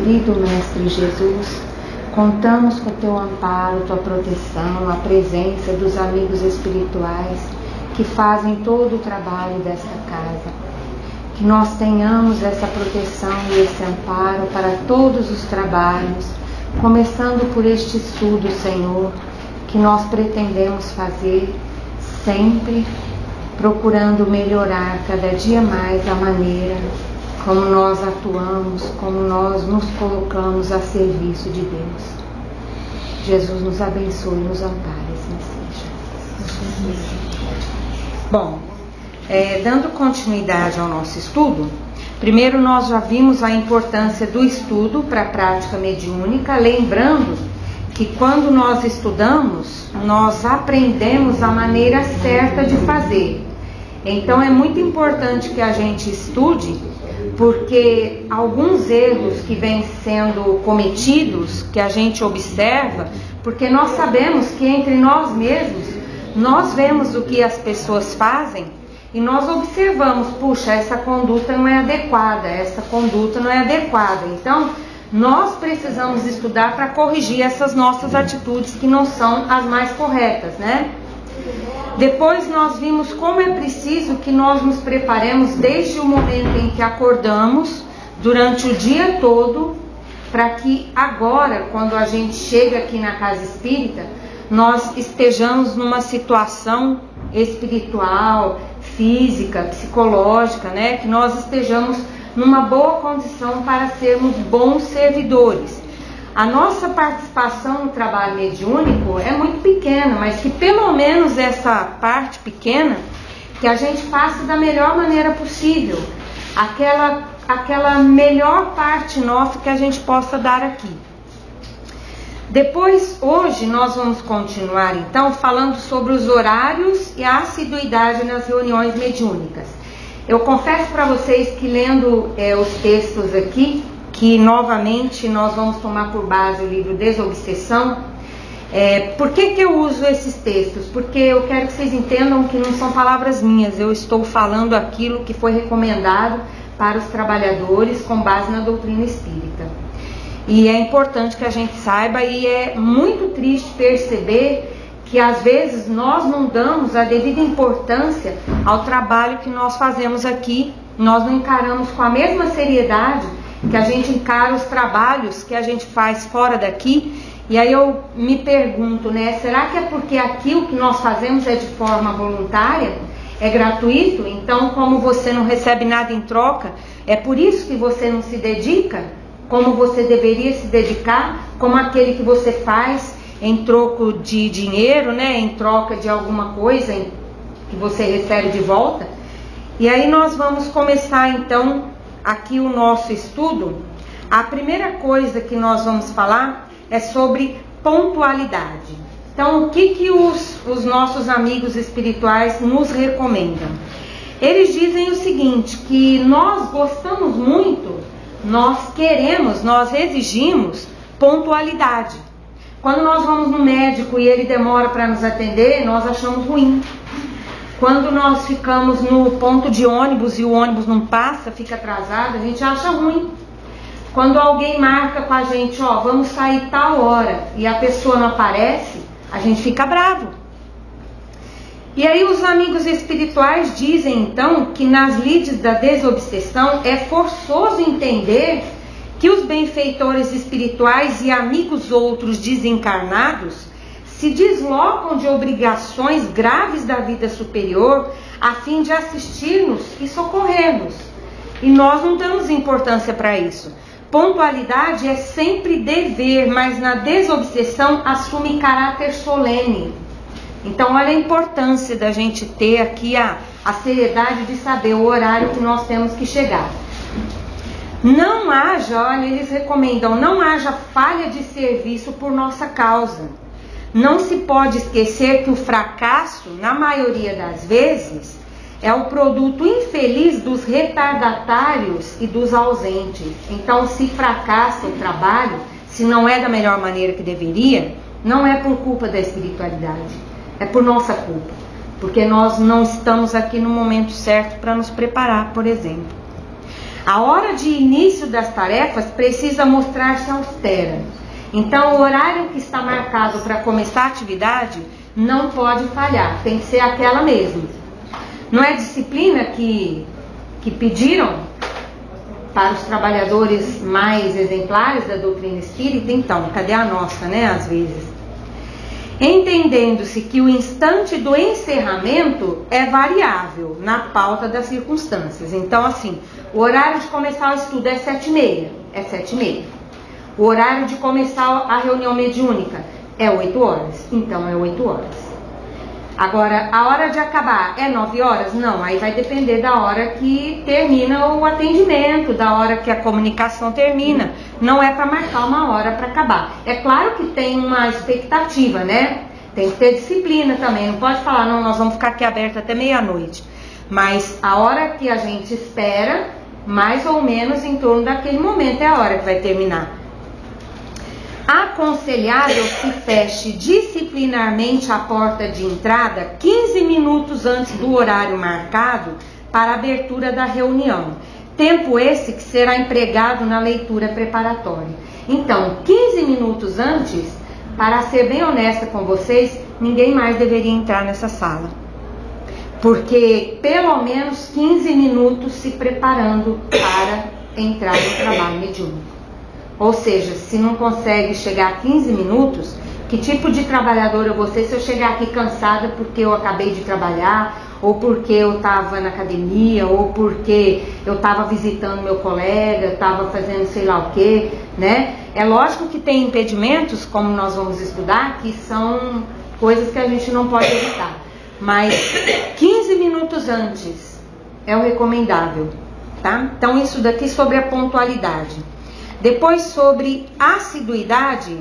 querido Mestre Jesus, contamos com teu amparo, tua proteção, a presença dos amigos espirituais que fazem todo o trabalho desta casa. Que nós tenhamos essa proteção e esse amparo para todos os trabalhos, começando por este estudo, Senhor, que nós pretendemos fazer sempre procurando melhorar cada dia mais a maneira como nós atuamos, como nós nos colocamos a serviço de Deus. Jesus nos abençoe e nos ampare, assim seja. Bom, dando continuidade ao nosso estudo, primeiro nós já vimos a importância do estudo para a prática mediúnica, lembrando que quando nós estudamos, nós aprendemos a maneira certa de fazer. Então é muito importante que a gente estude, porque alguns erros que vêm sendo cometidos, que a gente observa, porque nós sabemos que entre nós mesmos, nós vemos o que as pessoas fazem e nós observamos, puxa, essa conduta não é adequada, essa conduta não é adequada. Então, nós precisamos estudar para corrigir essas nossas atitudes que não são as mais corretas, né? Depois nós vimos como é preciso que nós nos preparemos desde o momento em que acordamos, durante o dia todo, para que agora, quando a gente chega aqui na casa espírita, nós estejamos numa situação espiritual, física, psicológica, né? Que nós estejamos numa boa condição para sermos bons servidores. A nossa participação no trabalho mediúnico é muito pequena, mas que pelo menos essa parte pequena, que a gente faça da melhor maneira possível, aquela melhor parte nossa que a gente possa dar aqui. Depois, hoje, nós vamos continuar então falando sobre os horários e a assiduidade nas reuniões mediúnicas. Eu confesso para vocês que lendo os textos aqui, que novamente nós vamos tomar por base o livro Desobsessão. Por que eu uso esses textos? Porque eu quero que vocês entendam que não são palavras minhas, eu estou falando aquilo que foi recomendado para os trabalhadores com base na doutrina espírita. E é importante que a gente saiba, e é muito triste perceber que às vezes nós não damos a devida importância ao trabalho que nós fazemos aqui, nós não encaramos com a mesma seriedade que a gente encara os trabalhos que a gente faz fora daqui. E aí eu me pergunto, né, será que é porque aqui o que nós fazemos é de forma voluntária, é gratuito? Então, como você não recebe nada em troca, é por isso que você não se dedica como você deveria se dedicar, como aquele que você faz em troco de dinheiro, né, em troca de alguma coisa que você recebe de volta? E aí nós vamos começar então aqui o nosso estudo. A primeira coisa que nós vamos falar é sobre pontualidade. Então, o que os nossos amigos espirituais nos recomendam? Eles dizem o seguinte, que nós gostamos muito, nós queremos, nós exigimos pontualidade. Quando nós vamos no médico e ele demora para nos atender, nós achamos ruim. Quando nós ficamos no ponto de ônibus e o ônibus não passa, fica atrasado, a gente acha ruim. Quando alguém marca com a gente, vamos sair tal hora, e a pessoa não aparece, a gente fica bravo. E aí os amigos espirituais dizem então que nas lides da desobsessão é forçoso entender que os benfeitores espirituais e amigos outros desencarnados se deslocam de obrigações graves da vida superior a fim de assistir-nos e socorrer-nos. E nós não damos importância para isso. Pontualidade é sempre dever, mas na desobsessão assume caráter solene. Então olha a importância da gente ter aqui a seriedade de saber o horário que nós temos que chegar. Não haja, olha, eles recomendam, não haja falha de serviço por nossa causa. Não se pode esquecer que o fracasso, na maioria das vezes, é o produto infeliz dos retardatários e dos ausentes. Então, se fracassa o trabalho, se não é da melhor maneira que deveria, não é por culpa da espiritualidade, é por nossa culpa. Porque nós não estamos aqui no momento certo para nos preparar, por exemplo. A hora de início das tarefas precisa mostrar-se austera. Então, o horário que está marcado para começar a atividade não pode falhar, tem que ser aquela mesma. Não é disciplina que pediram para os trabalhadores mais exemplares da doutrina espírita? Então, cadê a nossa, né, às vezes? Entendendo-se que o instante do encerramento é variável na pauta das circunstâncias. Então, assim, o horário de começar o estudo é 7h30, é 7h30. O horário de começar a reunião mediúnica é 8 horas, então é 8 horas. Agora, a hora de acabar é 9 horas? Não, aí vai depender da hora que termina o atendimento, da hora que a comunicação termina. Não é para marcar uma hora para acabar. É claro que tem uma expectativa, né? Tem que ter disciplina também. Não pode falar, não, nós vamos ficar aqui aberto até meia-noite. Mas a hora que a gente espera, mais ou menos em torno daquele momento, é a hora que vai terminar. Aconselhável que feche disciplinarmente a porta de entrada 15 minutos antes do horário marcado para a abertura da reunião. Tempo esse que será empregado na leitura preparatória. Então, 15 minutos antes, para ser bem honesta com vocês, ninguém mais deveria entrar nessa sala. Porque pelo menos 15 minutos se preparando para entrar no trabalho mediúnico. Ou seja, se não consegue chegar a 15 minutos, que tipo de trabalhador eu vou ser se eu chegar aqui cansada porque eu acabei de trabalhar, ou porque eu estava na academia, ou porque eu estava visitando meu colega, estava fazendo sei lá o que, né? É lógico que tem impedimentos, como nós vamos estudar, que são coisas que a gente não pode evitar. Mas 15 minutos antes é o recomendável, tá? Então isso daqui sobre a pontualidade. Depois, sobre assiduidade,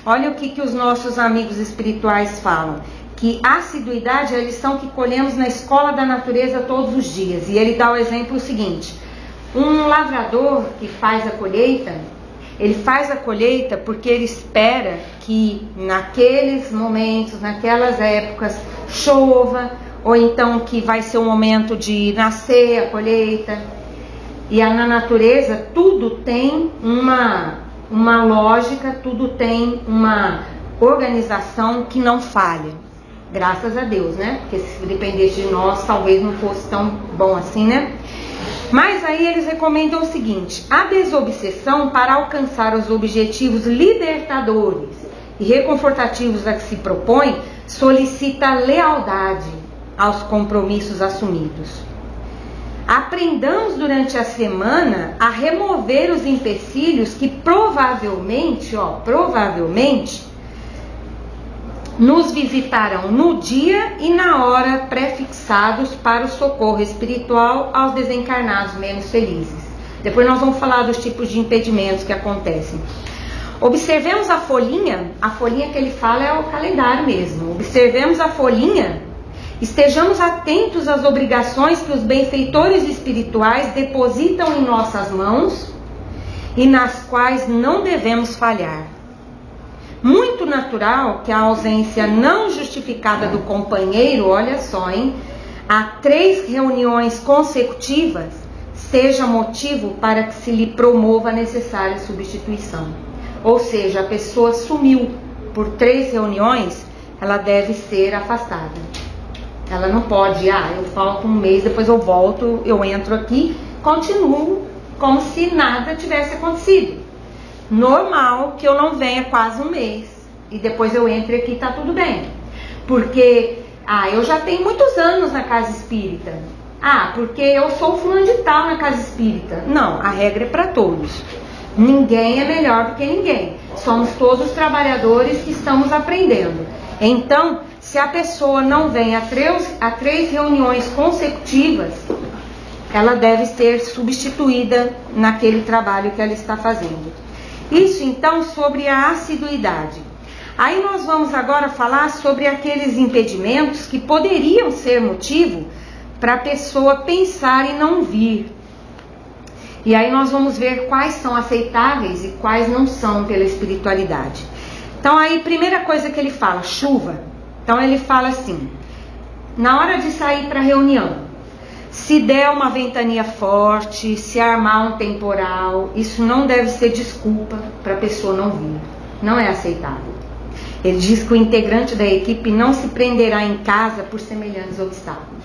olha o que os nossos amigos espirituais falam. Que assiduidade é a lição que colhemos na escola da natureza todos os dias. E ele dá o exemplo seguinte. Um lavrador que faz a colheita, ele faz a colheita porque ele espera que naqueles momentos, naquelas épocas, chova, ou então que vai ser o momento de nascer a colheita. E na natureza tudo tem uma lógica, tudo tem uma organização que não falha. Graças a Deus, né? Porque se dependesse de nós, talvez não fosse tão bom assim, né? Mas aí eles recomendam o seguinte: a desobsessão para alcançar os objetivos libertadores e reconfortativos a que se propõe, solicita lealdade aos compromissos assumidos. Aprendamos durante a semana a remover os empecilhos que provavelmente nos visitarão no dia e na hora prefixados para o socorro espiritual aos desencarnados menos felizes. Depois nós vamos falar dos tipos de impedimentos que acontecem. Observemos a folhinha que ele fala é o calendário mesmo. Observemos a folhinha. Estejamos atentos às obrigações que os benfeitores espirituais depositam em nossas mãos e nas quais não devemos falhar. Muito natural que a ausência não justificada do companheiro, olha só, a 3 reuniões consecutivas, seja motivo para que se lhe promova a necessária substituição. Ou seja, a pessoa sumiu por 3 reuniões, ela deve ser afastada. Ela não pode, eu falto um mês, depois eu volto, eu entro aqui, continuo como se nada tivesse acontecido. Normal que eu não venha quase um mês e depois eu entre aqui e tá tudo bem. Porque, eu já tenho muitos anos na casa espírita. Porque eu sou fulano de tal na casa espírita. Não, a regra é para todos. Ninguém é melhor do que ninguém. Somos todos trabalhadores que estamos aprendendo. Então, se a pessoa não vem a 3 reuniões consecutivas, ela deve ser substituída naquele trabalho que ela está fazendo. Isso então sobre a assiduidade. Aí nós vamos agora falar sobre aqueles impedimentos que poderiam ser motivo para a pessoa pensar em não vir. E aí nós vamos ver quais são aceitáveis e quais não são pela espiritualidade. Então aí, primeira coisa que ele fala, chuva. Então ele fala assim, na hora de sair para a reunião, Se der uma ventania forte, se armar um temporal, isso não deve ser desculpa para a pessoa não vir. Não é aceitável. Ele diz que o integrante da equipe não se prenderá em casa por semelhantes obstáculos.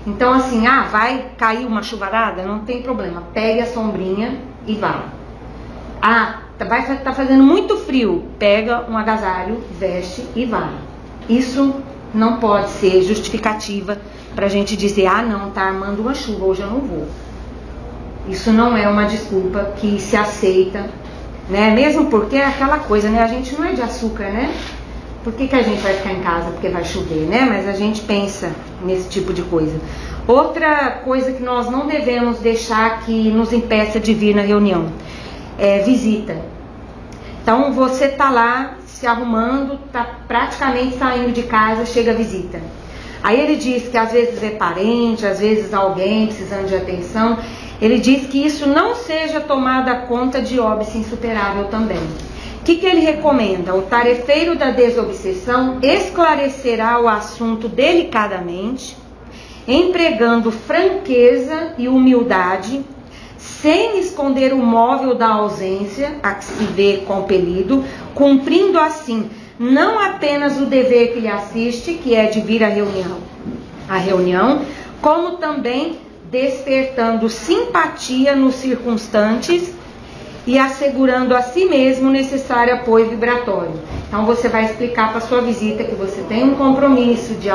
Então assim, vai cair uma chuvarada? Não tem problema. Pegue a sombrinha e vá. Vai estar fazendo muito frio. Pega um agasalho, veste e vá. Isso não pode ser justificativa para a gente dizer, não, tá armando uma chuva, hoje eu não vou. Isso não é uma desculpa que se aceita, né? Mesmo porque é aquela coisa, né? A gente não é de açúcar, né? Por que a gente vai ficar em casa porque vai chover, né? Mas a gente pensa nesse tipo de coisa. Outra coisa que nós não devemos deixar que nos impeça de vir na reunião é visita. Então você tá lá se arrumando, tá praticamente saindo de casa, chega a visita. Aí ele diz que às vezes é parente, às vezes alguém precisando de atenção. Ele diz que isso não seja tomada conta de óbice insuperável também. O que ele recomenda? O tarefeiro da desobsessão esclarecerá o assunto delicadamente, empregando franqueza e humildade, sem esconder o móvel da ausência a que se vê compelido, cumprindo assim não apenas o dever que lhe assiste, que é de vir à reunião, como também despertando simpatia nos circunstantes e assegurando a si mesmo o necessário apoio vibratório. Então você vai explicar para sua visita que você tem um compromisso de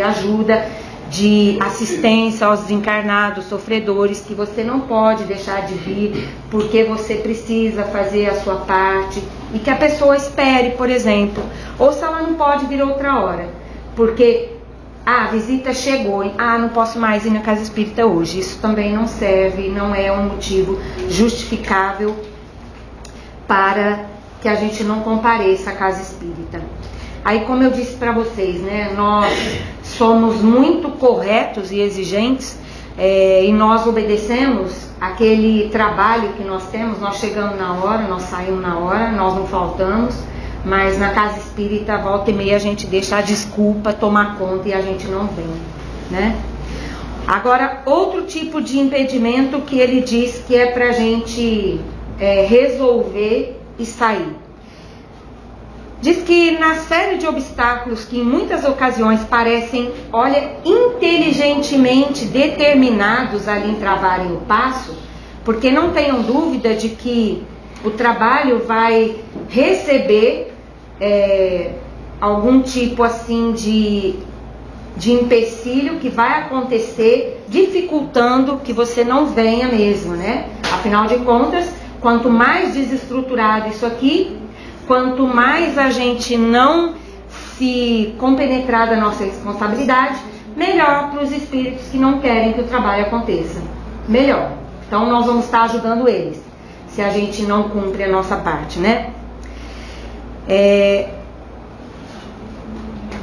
ajuda, de assistência aos desencarnados, sofredores, que você não pode deixar de vir porque você precisa fazer a sua parte, e que a pessoa espere, por exemplo, ou se ela não pode vir outra hora, porque a visita chegou, não posso mais ir na casa espírita hoje. Isso também não serve, não é um motivo justificável para que a gente não compareça à casa espírita. Aí, como eu disse para vocês, né, nós somos muito corretos e exigentes, e nós obedecemos aquele trabalho que nós temos. Nós chegamos na hora, nós saímos na hora, nós não faltamos, mas na casa espírita, volta e meia, a gente deixa a desculpa tomar conta e a gente não vem, né? Agora, outro tipo de impedimento que ele diz que é para a gente resolver e sair. Diz que na série de obstáculos que em muitas ocasiões parecem, inteligentemente determinados a lhe travarem o passo, porque não tenham dúvida de que o trabalho vai receber algum tipo assim de empecilho que vai acontecer, dificultando que você não venha mesmo, né? Afinal de contas, quanto mais desestruturado isso aqui, quanto mais a gente não se compenetrar da nossa responsabilidade, melhor para os espíritos que não querem que o trabalho aconteça. Melhor. Então nós vamos estar ajudando eles, se a gente não cumpre a nossa parte, né?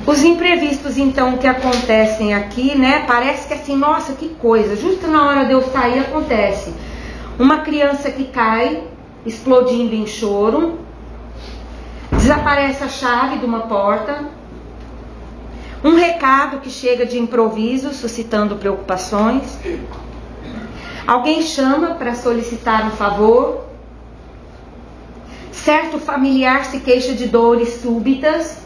Os imprevistos, então, que acontecem aqui, né? Parece que assim, nossa, que coisa, justo na hora de eu sair acontece. Uma criança que cai, explodindo em choro, desaparece a chave de uma porta, um recado que chega de improviso, suscitando preocupações, alguém chama para solicitar um favor, certo familiar se queixa de dores súbitas,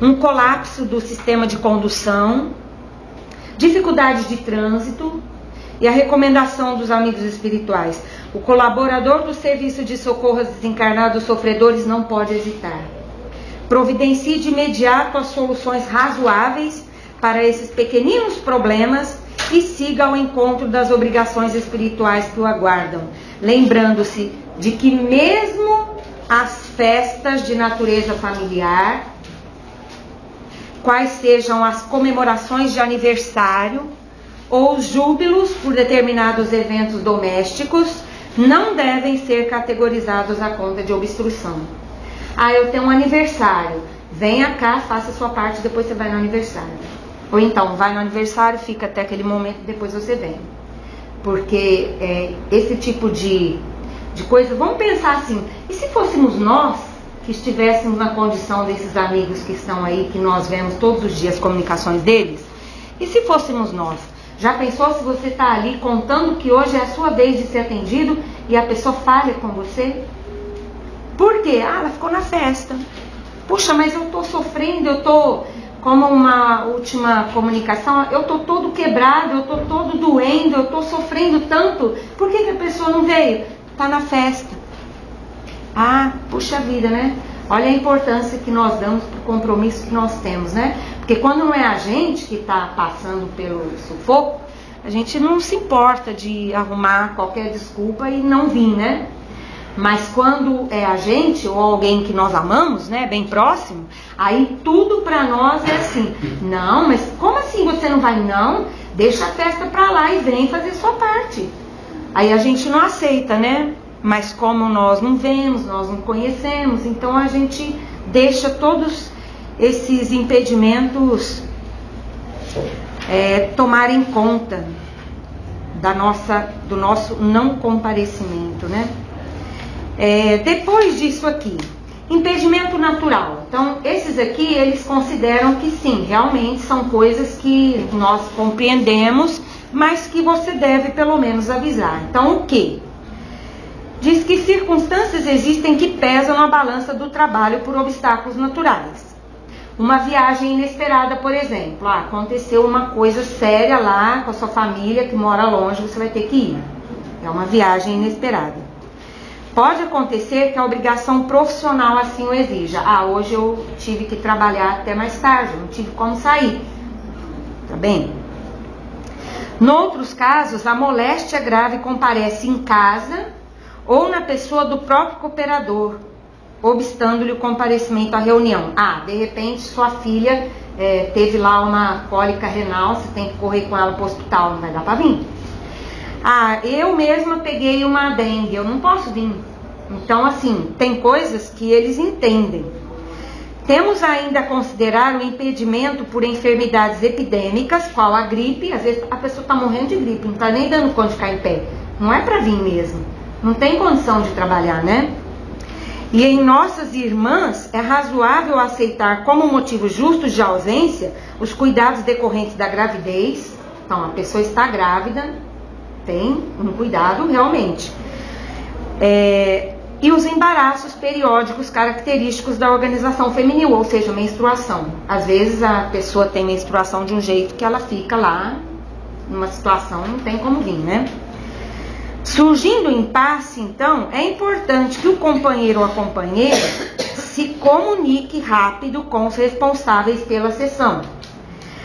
um colapso do sistema de condução, dificuldades de trânsito. E a recomendação dos amigos espirituais: o colaborador do serviço de socorro aos desencarnados sofredores não pode hesitar. Providencie de imediato as soluções razoáveis para esses pequeninos problemas e siga ao encontro das obrigações espirituais que o aguardam, lembrando-se de que mesmo as festas de natureza familiar, quais sejam as comemorações de aniversário ou júbilos por determinados eventos domésticos, não devem ser categorizados à conta de obstrução. Eu tenho um aniversário, venha cá, faça a sua parte, depois você vai no aniversário. Ou então, vai no aniversário, fica até aquele momento, depois você vem. Porque esse tipo de coisa, vamos pensar assim, e se fôssemos nós que estivéssemos na condição desses amigos que estão aí, que nós vemos todos os dias as comunicações deles, e se fôssemos nós? Já pensou se você está ali contando que hoje é a sua vez de ser atendido e a pessoa falha com você? Por quê? Ah, ela ficou na festa. Puxa, mas eu estou sofrendo, eu estou, como uma última comunicação, eu estou todo quebrado, eu estou todo doendo, eu estou sofrendo tanto. Por que a pessoa não veio? Está na festa. Ah, puxa vida, né? Olha a importância que nós damos para o compromisso que nós temos, né? Porque quando não é a gente que está passando pelo sufoco, a gente não se importa de arrumar qualquer desculpa e não vir, né? Mas quando é a gente ou alguém que nós amamos, né, bem próximo, aí tudo para nós é assim: não, mas como assim você não vai? Não, deixa a festa para lá e vem fazer sua parte. Aí a gente não aceita, né? Mas como nós não vemos, nós não conhecemos, então a gente deixa todos esses impedimentos tomarem conta do nosso não comparecimento, né? Depois disso aqui, impedimento natural. Então, esses aqui, eles consideram que sim, realmente são coisas que nós compreendemos, mas que você deve pelo menos avisar. Então, o quê? Diz que circunstâncias existem que pesam na balança do trabalho por obstáculos naturais. Uma viagem inesperada, por exemplo. Aconteceu uma coisa séria lá com a sua família que mora longe, você vai ter que ir. É uma viagem inesperada. Pode acontecer que a obrigação profissional assim o exija. Hoje eu tive que trabalhar até mais tarde, não tive como sair. Tá bem? Noutros casos, a moléstia grave comparece em casa ou na pessoa do próprio cooperador, obstando-lhe o comparecimento à reunião. De repente sua filha teve lá uma cólica renal, você tem que correr com ela para o hospital, não vai dar para vir. Eu mesma peguei uma dengue, eu não posso vir. Então, assim, tem coisas que eles entendem. Temos ainda a considerar o impedimento por enfermidades epidêmicas, qual a gripe. Às vezes a pessoa está morrendo de gripe, não está nem dando conta de ficar em pé. Não é para vir mesmo. Não tem condição de trabalhar, né? E em nossas irmãs, é razoável aceitar como motivo justo de ausência os cuidados decorrentes da gravidez. Então, a pessoa está grávida, tem um cuidado realmente. E os embaraços periódicos característicos da organização feminil, ou seja, menstruação. Às vezes a pessoa tem menstruação de um jeito que ela fica lá, numa situação, não tem como vir, né? Surgindo o impasse, então, é importante que o companheiro ou a companheira se comunique rápido com os responsáveis pela sessão,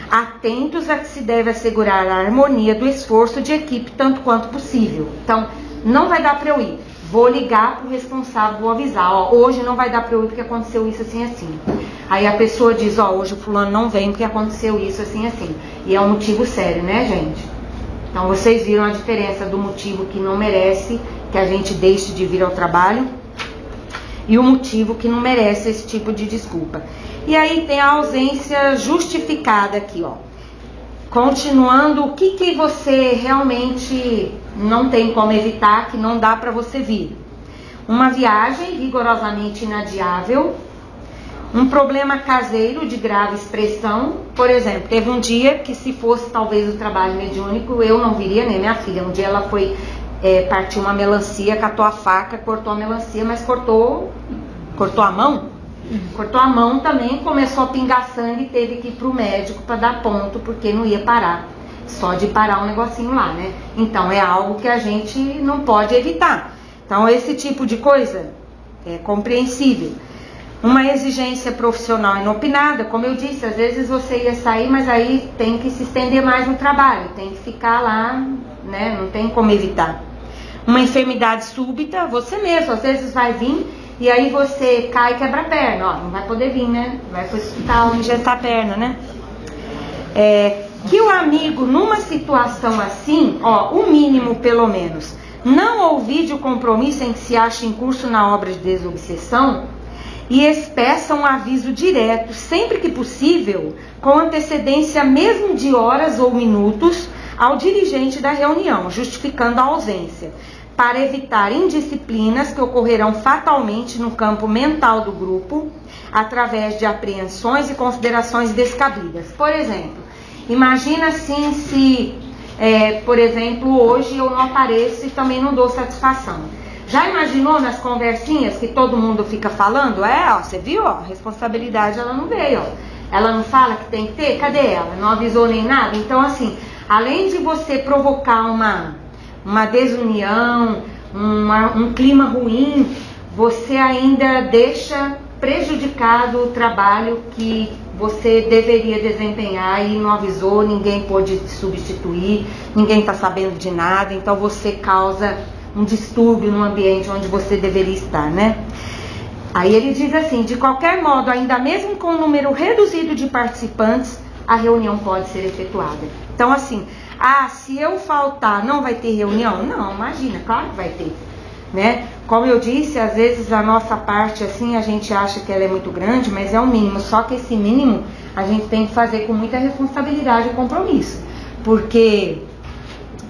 atentos a que se deve assegurar a harmonia do esforço de equipe tanto quanto possível. Então, não vai dar para eu ir, vou ligar para o responsável, vou avisar, hoje não vai dar para eu ir porque aconteceu isso assim, assim. Aí a pessoa diz, hoje o fulano não vem porque aconteceu isso assim, assim. E é um motivo sério, né, gente? Então, vocês viram a diferença do motivo que não merece que a gente deixe de vir ao trabalho e o motivo que não merece esse tipo de desculpa. E aí tem a ausência justificada aqui, Continuando, o que você realmente não tem como evitar, que não dá para você vir? Uma viagem rigorosamente inadiável, um problema caseiro de grave expressão. Por exemplo, teve um dia que, se fosse talvez o trabalho mediúnico, eu não viria, nem minha filha. Um dia ela foi partir uma melancia, catou a faca, cortou a melancia, mas cortou a mão. Cortou a mão também, começou a pingar sangue e teve que ir pro médico para dar ponto, porque não ia parar. Só de parar um negocinho lá, né? Então é algo que a gente não pode evitar. Então esse tipo de coisa é compreensível. Uma exigência profissional inopinada, como eu disse, às vezes você ia sair, mas aí tem que se estender mais no trabalho, tem que ficar lá, né? Não tem como evitar. Uma enfermidade súbita, você mesmo, às vezes vai vir e aí você cai e quebra a perna, não vai poder vir, né? Vai pro hospital injetar a perna, né? Que o amigo, numa situação assim, o mínimo pelo menos, não ouvide o compromisso em que se acha em curso na obra de desobsessão, e expeça um aviso direto, sempre que possível, com antecedência mesmo de horas ou minutos, ao dirigente da reunião, justificando a ausência, para evitar indisciplinas que ocorrerão fatalmente no campo mental do grupo, através de apreensões e considerações descabidas. Por exemplo, imagina assim, se por exemplo, hoje eu não apareço e também não dou satisfação. Já imaginou nas conversinhas que todo mundo fica falando? Você viu, a responsabilidade ela não veio, ela não fala que tem que ter, cadê ela? Não avisou nem nada. Então, assim, além de você provocar uma desunião, um clima ruim, você ainda deixa prejudicado o trabalho que você deveria desempenhar e não avisou, ninguém pôde substituir, ninguém está sabendo de nada, então você causa um distúrbio no ambiente onde você deveria estar, né? Aí ele diz assim: de qualquer modo, ainda mesmo com um número reduzido de participantes, a reunião pode ser efetuada. Então, assim, se eu faltar, não vai ter reunião? Não, imagina, claro que vai ter, né? Como eu disse, às vezes a nossa parte, assim, a gente acha que ela é muito grande, mas é o mínimo. Só que esse mínimo a gente tem que fazer com muita responsabilidade e compromisso, porque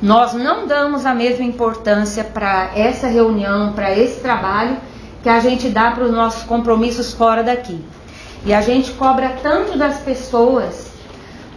nós não damos a mesma importância para essa reunião, para esse trabalho, que a gente dá para os nossos compromissos fora daqui. E a gente cobra tanto das pessoas,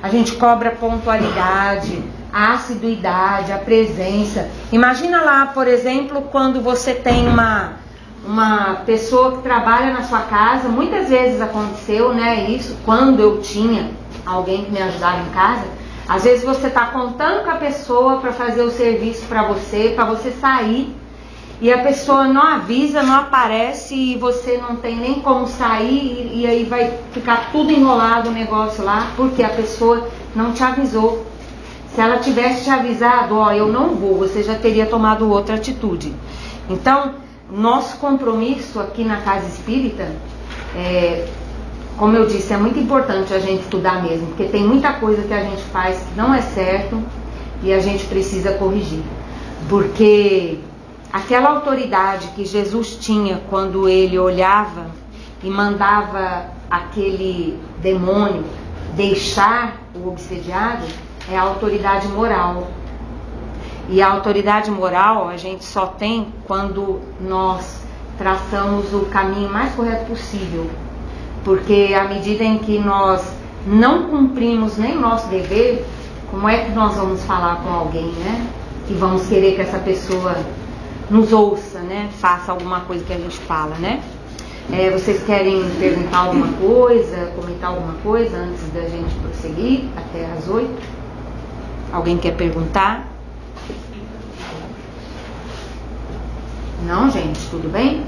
a gente cobra a pontualidade, a assiduidade, a presença. Imagina lá, por exemplo, quando você tem uma pessoa que trabalha na sua casa. Muitas vezes aconteceu, né, isso, quando eu tinha alguém que me ajudava em casa. Às vezes você está contando com a pessoa para fazer o serviço para você sair, e a pessoa não avisa, não aparece, e você não tem nem como sair, e aí vai ficar tudo enrolado o negócio lá, porque a pessoa não te avisou. Se ela tivesse te avisado, eu não vou, você já teria tomado outra atitude. Então, nosso compromisso aqui na Casa Espírita, como eu disse, é muito importante a gente estudar mesmo, porque tem muita coisa que a gente faz que não é certo e a gente precisa corrigir. Porque aquela autoridade que Jesus tinha quando ele olhava e mandava aquele demônio deixar o obsediado, é a autoridade moral. E a autoridade moral a gente só tem quando nós traçamos o caminho mais correto possível. Porque à medida em que nós não cumprimos nem o nosso dever, como é que nós vamos falar com alguém, né? E vamos querer que essa pessoa nos ouça, né? Faça alguma coisa que a gente fala, né? Vocês querem perguntar alguma coisa, comentar alguma coisa antes da gente prosseguir até às 8? Alguém quer perguntar? Não, gente, tudo bem?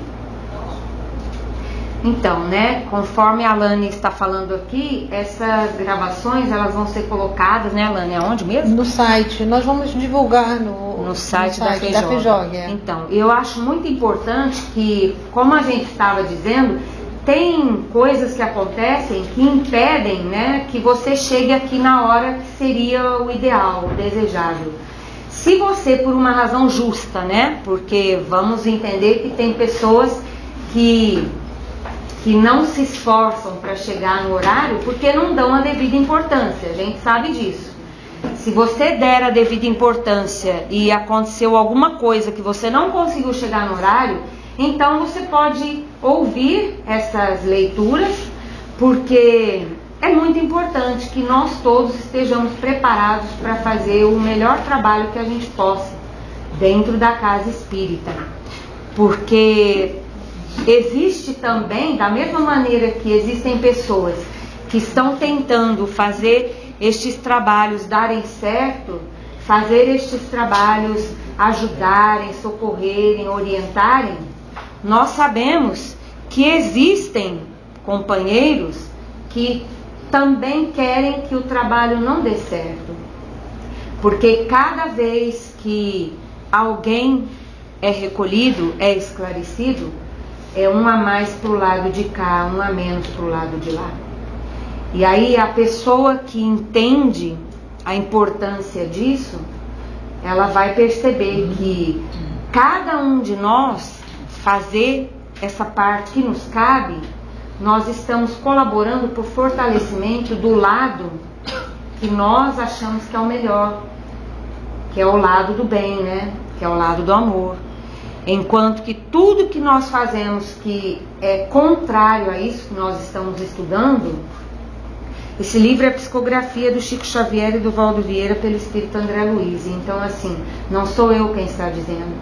Então, né, conforme a Alane está falando aqui, essas gravações, elas vão ser colocadas, né, Alane, aonde mesmo? No site, nós vamos divulgar no site da FEJOG. Então, eu acho muito importante que, como a gente estava dizendo, tem coisas que acontecem que impedem, né, que você chegue aqui na hora que seria o ideal, o desejável. Se você, por uma razão justa, né, porque vamos entender que tem pessoas que não se esforçam para chegar no horário porque não dão a devida importância, a gente sabe disso. Se você der a devida importância e aconteceu alguma coisa que você não conseguiu chegar no horário, então você pode ouvir essas leituras, porque é muito importante que nós todos estejamos preparados para fazer o melhor trabalho que a gente possa dentro da Casa Espírita. Porque existe também, da mesma maneira que existem pessoas que estão tentando fazer estes trabalhos darem certo, fazer estes trabalhos ajudarem, socorrerem, orientarem, nós sabemos que existem companheiros que também querem que o trabalho não dê certo. Porque cada vez que alguém é recolhido, é esclarecido, é um a mais para o lado de cá, um a menos para o lado de lá. E aí a pessoa que entende a importância disso, ela vai perceber que cada um de nós fazer essa parte que nos cabe, nós estamos colaborando para o fortalecimento do lado que nós achamos que é o melhor, que é o lado do bem, né? Que é o lado do amor. Enquanto que tudo que nós fazemos que é contrário a isso que nós estamos estudando, Esse livro é a psicografia do Chico Xavier e do Valdo Vieira pelo espírito André Luiz. Então, assim, não sou eu quem está dizendo.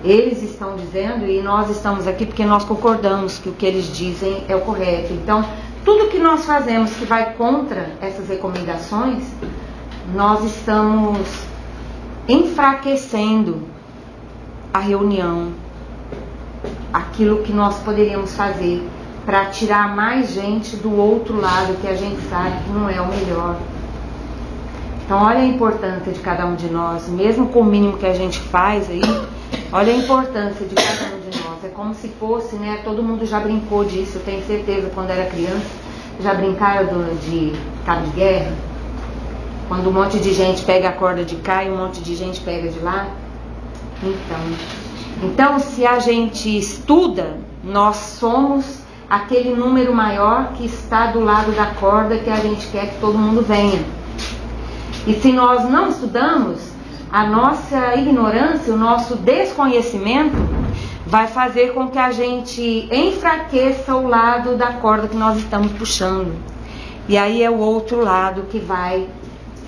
Eles estão dizendo e nós estamos aqui porque nós concordamos que o que eles dizem é o correto. Então, tudo que nós fazemos que vai contra essas recomendações, nós estamos enfraquecendo a reunião, aquilo que nós poderíamos fazer para tirar mais gente do outro lado, que a gente sabe que não é o melhor. Então, olha a importância de cada um de nós, mesmo com o mínimo que a gente faz aí, olha a importância de cada um de nós. É como se fosse, né, todo mundo já brincou disso, eu tenho certeza, quando era criança, já brincaram de cabo de guerra, quando um monte de gente pega a corda de cá e um monte de gente pega de lá. Então, se a gente estuda, nós somos aquele número maior que está do lado da corda que a gente quer que todo mundo venha. E se nós não estudamos, a nossa ignorância, o nosso desconhecimento vai fazer com que a gente enfraqueça o lado da corda que nós estamos puxando. E aí é o outro lado que vai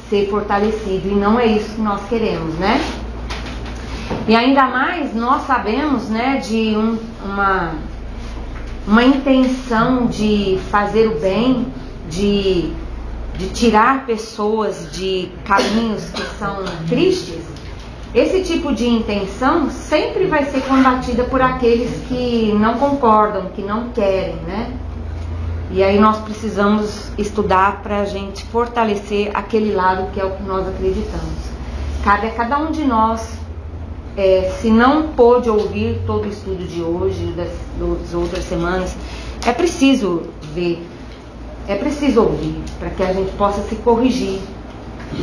ser fortalecido, e não é isso que nós queremos, né? E ainda mais nós sabemos, né, de uma intenção de fazer o bem, de tirar pessoas de caminhos que são tristes. Esse tipo de intenção sempre vai ser combatida por aqueles que não concordam, que não querem, né? E aí nós precisamos estudar para a gente fortalecer aquele lado que é o que nós acreditamos. Cabe a cada um de nós, se não pôde ouvir todo o estudo de hoje, das outras semanas, é preciso ver, é preciso ouvir, para que a gente possa se corrigir,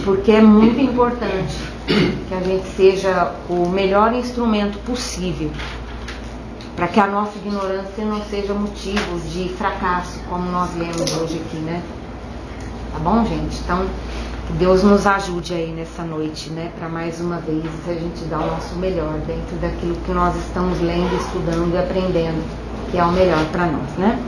porque é muito importante que a gente seja o melhor instrumento possível, para que a nossa ignorância não seja motivo de fracasso, como nós lemos hoje aqui, né? Tá bom, gente? Então, que Deus nos ajude aí nessa noite, né? Para mais uma vez a gente dar o nosso melhor dentro daquilo que nós estamos lendo, estudando e aprendendo, que é o melhor para nós, né?